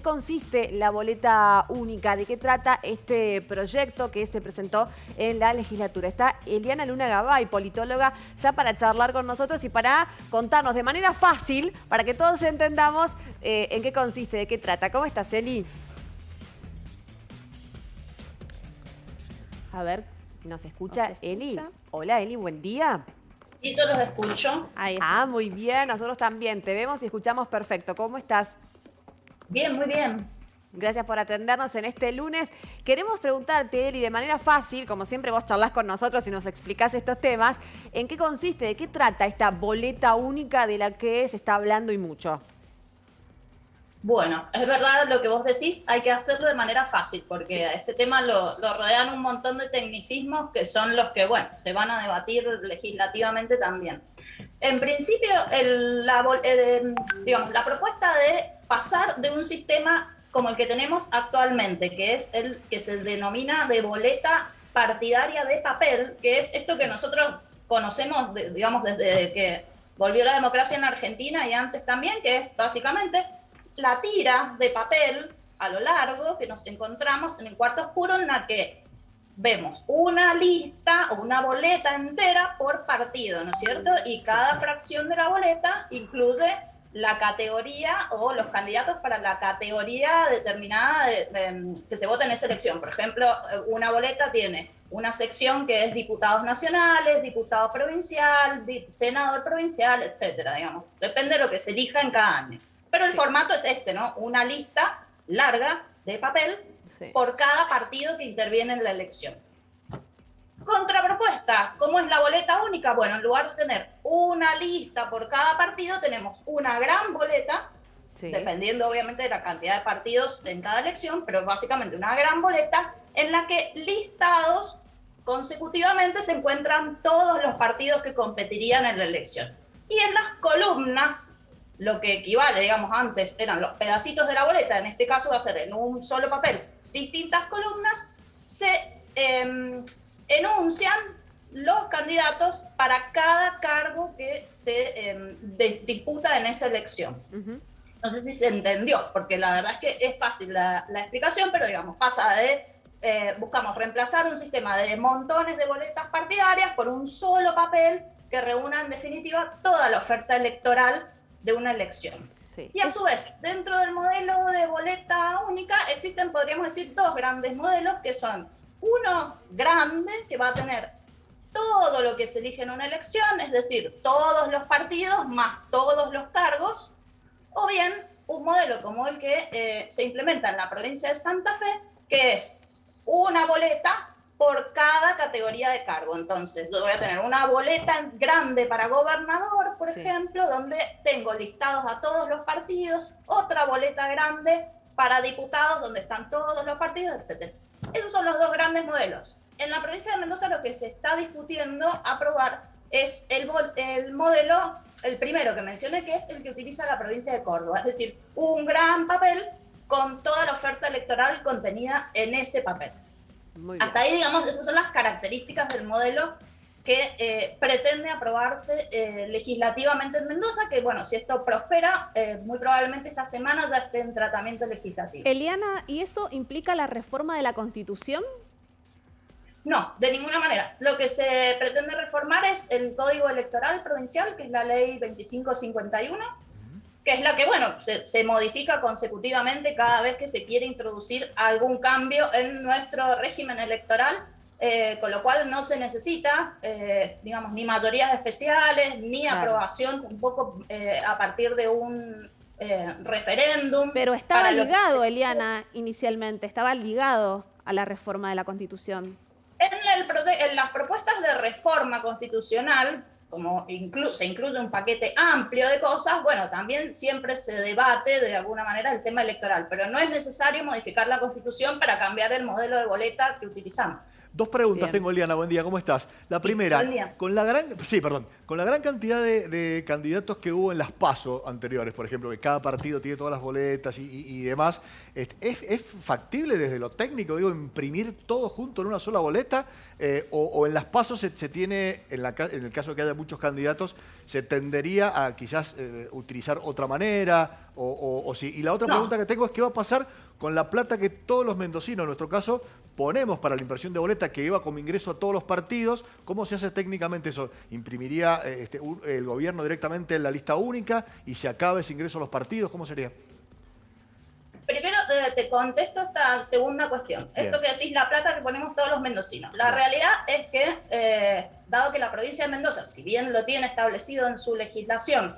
consiste la boleta única, de qué trata este proyecto que se presentó en la legislatura. Está Eliana Luna Gabay, politóloga, ya para charlar con nosotros y para contarnos de manera fácil, para que todos entendamos en qué consiste, de qué trata. ¿Cómo estás, Eli? A ver, ¿nos escucha, Eli? Hola, Eli, buen día. Y yo los escucho. Ahí está. Ah, muy bien, nosotros también. Te vemos y escuchamos perfecto. ¿Cómo estás? Bien, muy bien. Gracias por atendernos en este lunes. Queremos preguntarte, Eli, de manera fácil, como siempre vos charlás con nosotros y nos explicás estos temas, ¿en qué consiste, de qué trata esta boleta única de la que se está hablando y mucho? Bueno, es verdad lo que vos decís, hay que hacerlo de manera fácil, porque a este tema lo rodean un montón de tecnicismos que son los que, bueno, se van a debatir legislativamente también. En principio, digamos, la propuesta de pasar de un sistema como el que tenemos actualmente, que es el que se denomina de boleta partidaria de papel, que es esto que nosotros conocemos, digamos, desde que volvió la democracia en Argentina y antes también, que es básicamente la tira de papel a lo largo que nos encontramos en el cuarto oscuro, en la que vemos una lista o una boleta entera por partido, ¿no es cierto? Y cada fracción de la boleta incluye la categoría o los candidatos para la categoría determinada que se vota en esa elección. Por ejemplo, una boleta tiene una sección que es diputados nacionales, diputado provincial, senador provincial, etcétera, digamos. Depende de lo que se elija en cada año. Pero el formato es este, ¿no? Una lista larga de papel por cada partido que interviene en la elección. Contrapropuesta, ¿cómo es la boleta única? Bueno, en lugar de tener una lista por cada partido, tenemos una gran boleta, dependiendo obviamente de la cantidad de partidos en cada elección, pero básicamente una gran boleta en la que listados consecutivamente se encuentran todos los partidos que competirían en la elección. Y en las columnas, lo que equivale, digamos, antes eran los pedacitos de la boleta, en este caso va a ser en un solo papel, distintas columnas, se enuncian los candidatos para cada cargo que se disputa en esa elección. No sé si se entendió, porque la verdad es que es fácil la explicación, pero digamos, pasa de, buscamos reemplazar un sistema de montones de boletas partidarias por un solo papel que reúna en definitiva toda la oferta electoral de una elección. Sí. Y a su vez, dentro del modelo de boleta única existen, podríamos decir, dos grandes modelos, que son uno grande, que va a tener todo lo que se elige en una elección, es decir, todos los partidos más todos los cargos, o bien un modelo como el que se implementa en la provincia de Santa Fe, que es una boleta por cada categoría de cargo. Entonces, yo voy a tener una boleta grande para gobernador, por ejemplo, donde tengo listados a todos los partidos, otra boleta grande para diputados, donde están todos los partidos, etc. Esos son los dos grandes modelos. En la provincia de Mendoza lo que se está discutiendo aprobar es el modelo, el primero que mencioné, que es el que utiliza la provincia de Córdoba, es decir, un gran papel con toda la oferta electoral contenida en ese papel. Hasta ahí, digamos, esas son las características del modelo que pretende aprobarse legislativamente en Mendoza, que bueno, si esto prospera, muy probablemente esta semana ya esté en tratamiento legislativo. Eliana, ¿y eso implica la reforma de la Constitución? No, de ninguna manera. Lo que se pretende reformar es el Código Electoral Provincial, que es la Ley 2551, que es la que, bueno, se modifica consecutivamente cada vez que se quiere introducir algún cambio en nuestro régimen electoral, con lo cual no se necesita, digamos, ni mayorías especiales, ni aprobación tampoco a partir de un referéndum. Pero estaba ligado, Eliana, inicialmente, estaba ligado a la reforma de la Constitución. En las propuestas de reforma constitucional, como se incluye un paquete amplio de cosas, bueno, también siempre se debate de alguna manera el tema electoral, pero no es necesario modificar la Constitución para cambiar el modelo de boleta que utilizamos. Dos preguntas Bien. tengo, Eliana. Buen día, ¿cómo estás? La primera, con la gran cantidad de candidatos que hubo en las PASO anteriores, por ejemplo, que cada partido tiene todas las boletas y demás, ¿es factible desde lo técnico, digo, imprimir todo junto en una sola boleta? O en las PASO se tiene, en el caso de que haya muchos candidatos, se tendería a quizás utilizar otra manera? Y la otra pregunta que tengo es, ¿qué va a pasar con la plata que todos los mendocinos, en nuestro caso, ponemos para la impresión de boleta que iba como ingreso a todos los partidos? ¿Cómo se hace técnicamente eso? ¿Imprimiría el gobierno directamente en la lista única y se acaba ese ingreso a los partidos? ¿Cómo sería? Primero te contesto esta segunda cuestión. Bien. Esto que decís, la plata que ponemos todos los mendocinos. La realidad es que, dado que la provincia de Mendoza, si bien lo tiene establecido en su legislación,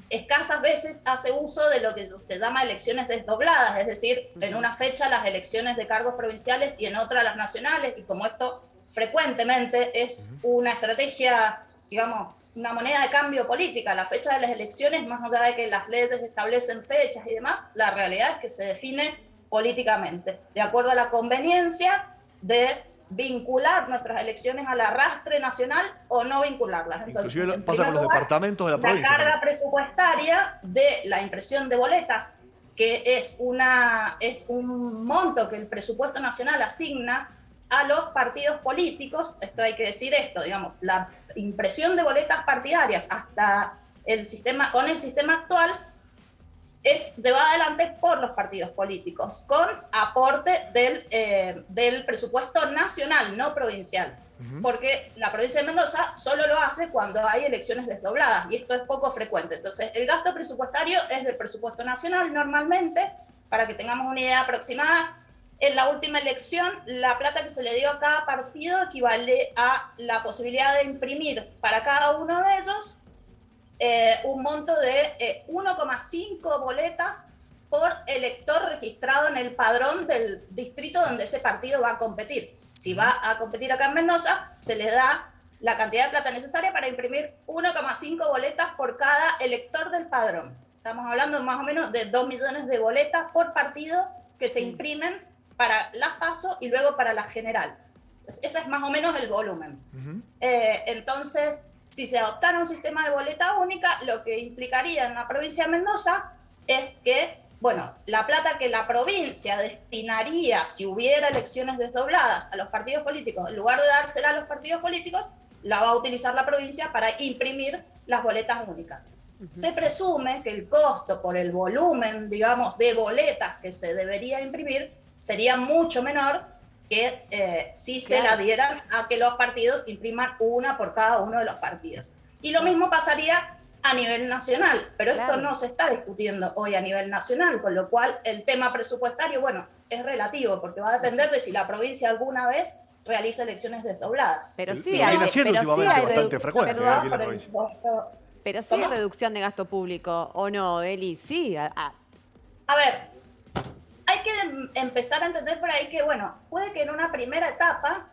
escasas veces hace uso de lo que se llama elecciones desdobladas, es decir, en una fecha las elecciones de cargos provinciales y en otra las nacionales, y como esto frecuentemente es una estrategia, digamos, una moneda de cambio política, la fecha de las elecciones, más allá de que las leyes establecen fechas y demás, la realidad es que se define políticamente, de acuerdo a la conveniencia de vincular nuestras elecciones al arrastre nacional o no vincularlas. Entonces, inclusive pasa con los departamentos de la provincia. La carga presupuestaria de la impresión de boletas, que es un monto que el presupuesto nacional asigna a los partidos políticos, esto hay que decir esto, digamos, la impresión de boletas partidarias hasta con el sistema actual es llevada adelante por los partidos políticos, con aporte del presupuesto nacional, no provincial. Porque la provincia de Mendoza solo lo hace cuando hay elecciones desdobladas, y esto es poco frecuente. Entonces, el gasto presupuestario es del presupuesto nacional normalmente, para que tengamos una idea aproximada. En la última elección, la plata que se le dio a cada partido equivale a la posibilidad de imprimir para cada uno de ellos un monto de 1,5 boletas por elector registrado en el padrón del distrito donde ese partido va a competir. Si va a competir acá en Mendoza, se le da la cantidad de plata necesaria para imprimir 1,5 boletas por cada elector del padrón. Estamos hablando más o menos de 2 millones de boletas por partido que se imprimen para las PASO y luego para las generales. Ese es más o menos el volumen. Entonces, si se adoptara un sistema de boleta única, lo que implicaría en la provincia de Mendoza es que, bueno, la plata que la provincia destinaría si hubiera elecciones desdobladas a los partidos políticos, en lugar de dársela a los partidos políticos, la va a utilizar la provincia para imprimir las boletas únicas. Se presume que el costo por el volumen, digamos, de boletas que se debería imprimir sería mucho menor que si se la dieran a que los partidos impriman una por cada uno de los partidos. Y lo mismo pasaría a nivel nacional, pero esto no se está discutiendo hoy a nivel nacional, con lo cual el tema presupuestario, bueno, es relativo, porque va a depender de si la provincia alguna vez realiza elecciones desdobladas. Pero sí, viene siendo últimamente bastante frecuente aquí en la provincia. Pero sí hay reducción de gasto público, ¿o no, Eli? Sí. A ver, hay que empezar a entender por ahí que, bueno, puede que en una primera etapa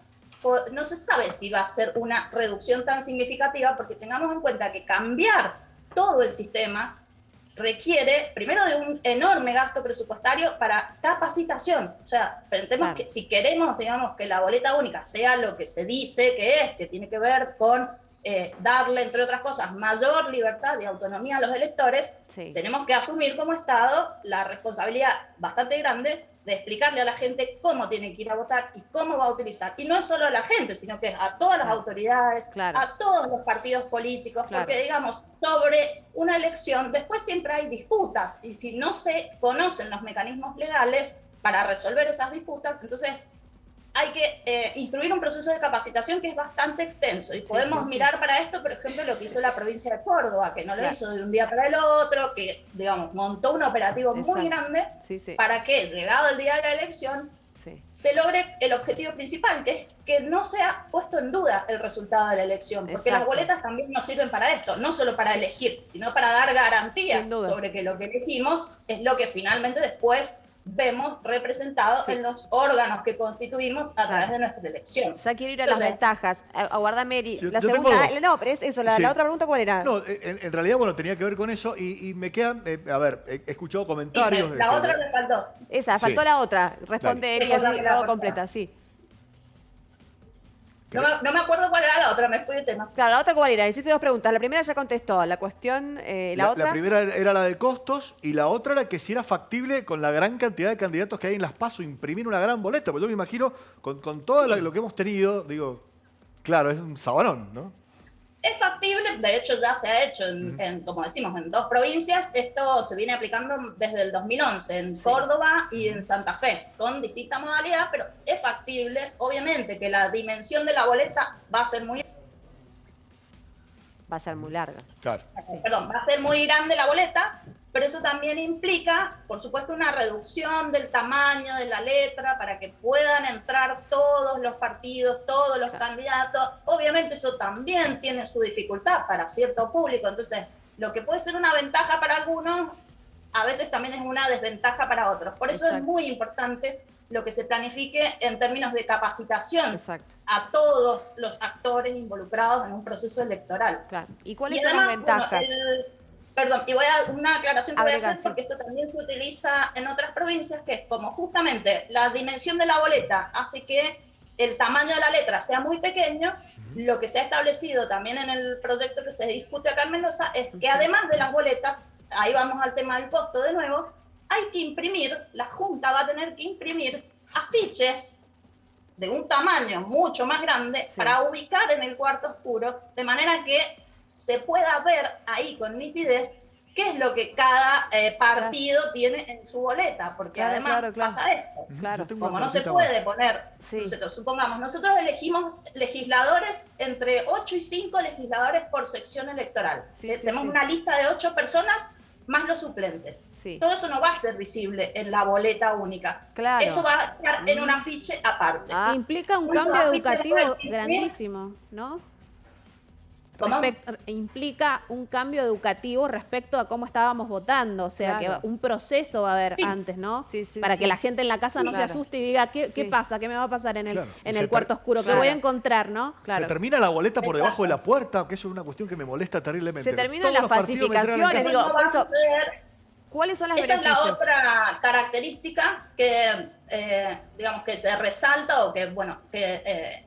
no se sabe si va a ser una reducción tan significativa, porque tengamos en cuenta que cambiar todo el sistema requiere, primero, de un enorme gasto presupuestario para capacitación. O sea, pensemos que si queremos, digamos, que la boleta única sea lo que se dice que tiene que ver con darle, entre otras cosas, mayor libertad y autonomía a los electores, tenemos que asumir como Estado la responsabilidad bastante grande de explicarle a la gente cómo tiene que ir a votar y cómo va a utilizar. Y no es solo a la gente, sino que a todas las autoridades, a todos los partidos políticos, porque, digamos, sobre una elección después siempre hay disputas, y si no se conocen los mecanismos legales para resolver esas disputas, entonces hay que instruir un proceso de capacitación que es bastante extenso, y podemos mirar para esto, por ejemplo, lo que hizo la provincia de Córdoba, que no lo hizo de un día para el otro, que, digamos, montó un operativo muy grande para que, llegado el día de la elección, se logre el objetivo principal, que es que no sea puesto en duda el resultado de la elección, porque las boletas también nos sirven para esto, no solo para elegir, sino para dar garantías sobre que lo que elegimos es lo que finalmente después vemos representado en los órganos que constituimos a través de nuestra elección. Ya quiero ir a las ventajas. Aguardame, Eri. Sí, la segunda, no, pero es eso, la otra pregunta, ¿cuál era? No, en realidad, bueno, tenía que ver con eso y me quedan, a ver, he escuchado comentarios. La otra me faltó. Esa, faltó la otra. Responde Eri, así luego completa, No me acuerdo cuál era la otra, me fui de tema. Claro, la otra cuál era. Hiciste dos preguntas. La primera ya contestó. La cuestión, la otra. La primera era la de costos y la otra era que si era factible con la gran cantidad de candidatos que hay en las PASO imprimir una gran boleta. Porque yo me imagino, con todo lo que hemos tenido, digo, claro, es un sabanón, ¿no? Es factible, de hecho ya se ha hecho, como decimos, en 2 provincias. Esto se viene aplicando desde el 2011, en Córdoba y en Santa Fe, con distinta modalidad, pero es factible. Obviamente que la dimensión de la boleta va a ser muy... Va a ser muy larga. Claro. Perdón, va a ser muy grande la boleta, pero eso también implica, por supuesto, una reducción del tamaño de la letra para que puedan entrar todos los partidos, todos los candidatos. Obviamente eso también tiene su dificultad para cierto público, entonces lo que puede ser una ventaja para algunos, a veces también es una desventaja para otros. Por eso es muy importante lo que se planifique en términos de capacitación a todos los actores involucrados en un proceso electoral. Claro. ¿Y cuáles son las ventajas? Perdón, y voy a una aclaración que voy a hacer porque esto también se utiliza en otras provincias, que es como justamente la dimensión de la boleta hace que el tamaño de la letra sea muy pequeño. Lo que se ha establecido también en el proyecto que se discute acá en Mendoza es que además de las boletas, ahí vamos al tema del costo de nuevo, hay que imprimir, la Junta va a tener que imprimir afiches de un tamaño mucho más grande para ubicar en el cuarto oscuro, de manera que se pueda ver ahí con nitidez qué es lo que cada partido tiene en su boleta, porque además pasa esto. Como no se puede poner, supongamos, nosotros elegimos legisladores, entre 8 y 5 legisladores por sección electoral. Tenemos una lista de 8 personas más los suplentes. Todo eso no va a ser visible en la boleta única. Eso va a estar en un afiche aparte. Implica un cambio educativo grandísimo, ¿no? Implica un cambio educativo respecto a cómo estábamos votando, o sea, que un proceso va a haber antes, ¿no? Para que la gente en la casa no se asuste y diga, ¿qué pasa? ¿Qué me va a pasar en el cuarto oscuro? ¿Qué voy a encontrar, no? Se termina la boleta por debajo de la puerta, que eso es una cuestión que me molesta terriblemente. Se terminan las falsificaciones, digo, ¿cuáles son las Esa beneficios? es la otra característica que, digamos, que se resalta o que, bueno, que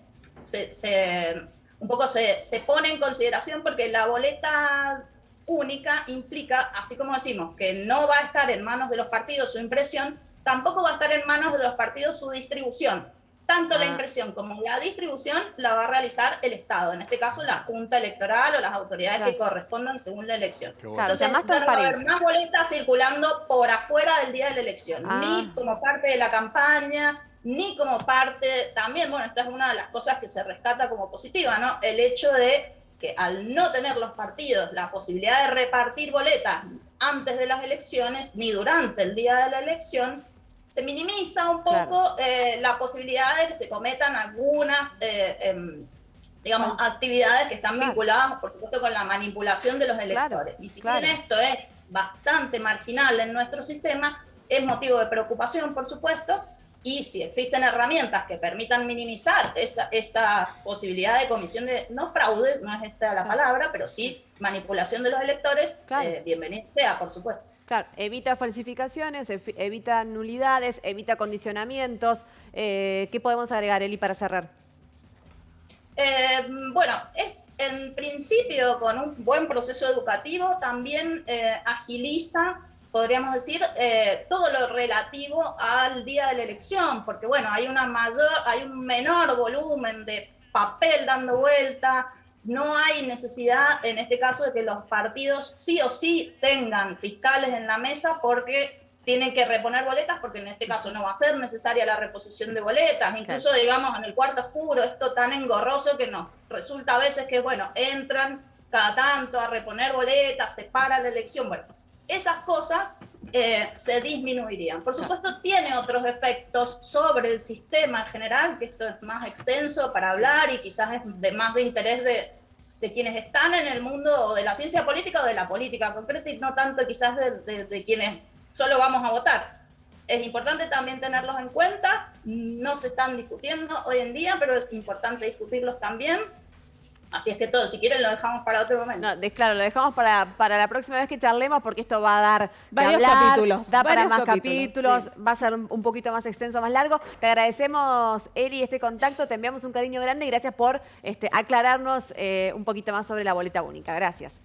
un poco se pone en consideración, porque la boleta única implica, así como decimos, que no va a estar en manos de los partidos su impresión, tampoco va a estar en manos de los partidos su distribución. Tanto la impresión como la distribución la va a realizar el Estado, en este caso la Junta Electoral o las autoridades que correspondan según la elección. Entonces, no va a haber más boletas circulando por afuera del día de la elección, ni como parte de la campaña, ni como parte, también, bueno, esta es una de las cosas que se rescata como positiva, ¿no? El hecho de que al no tener los partidos la posibilidad de repartir boletas antes de las elecciones, ni durante el día de la elección, se minimiza un poco la posibilidad de que se cometan algunas, digamos, actividades que están vinculadas, por supuesto, con la manipulación de los electores. Y si bien esto es bastante marginal en nuestro sistema, es motivo de preocupación, por supuesto. Y si existen herramientas que permitan minimizar esa posibilidad de comisión de, no fraude, no es esta la palabra, pero sí manipulación de los electores, bienvenido sea, por supuesto. Claro, evita falsificaciones, evita nulidades, evita condicionamientos. ¿Qué podemos agregar, Eli, para cerrar? Bueno, es en principio con un buen proceso educativo, también agiliza, podríamos decir, todo lo relativo al día de la elección, porque bueno, hay un menor volumen de papel dando vuelta, no hay necesidad en este caso de que los partidos sí o sí tengan fiscales en la mesa porque tienen que reponer boletas, porque en este caso no va a ser necesaria la reposición de boletas, incluso digamos en el cuarto oscuro, esto tan engorroso que nos resulta a veces que bueno, entran cada tanto a reponer boletas, se para la elección, bueno, esas cosas se disminuirían. Por supuesto, tiene otros efectos sobre el sistema en general, que esto es más extenso para hablar y quizás es de más de interés de quienes están en el mundo de la ciencia política o de la política concreta, y no tanto quizás de quienes solo vamos a votar. Es importante también tenerlos en cuenta, no se están discutiendo hoy en día, pero es importante discutirlos también. Así es que todo, si quieren lo dejamos para otro momento. No, claro, lo dejamos para la próxima vez que charlemos, porque esto va a dar varios capítulos. Da para más capítulos, sí. Va a ser un poquito más extenso, más largo. Te agradecemos, Eli, este contacto, te enviamos un cariño grande y gracias por aclararnos un poquito más sobre la boleta única. Gracias.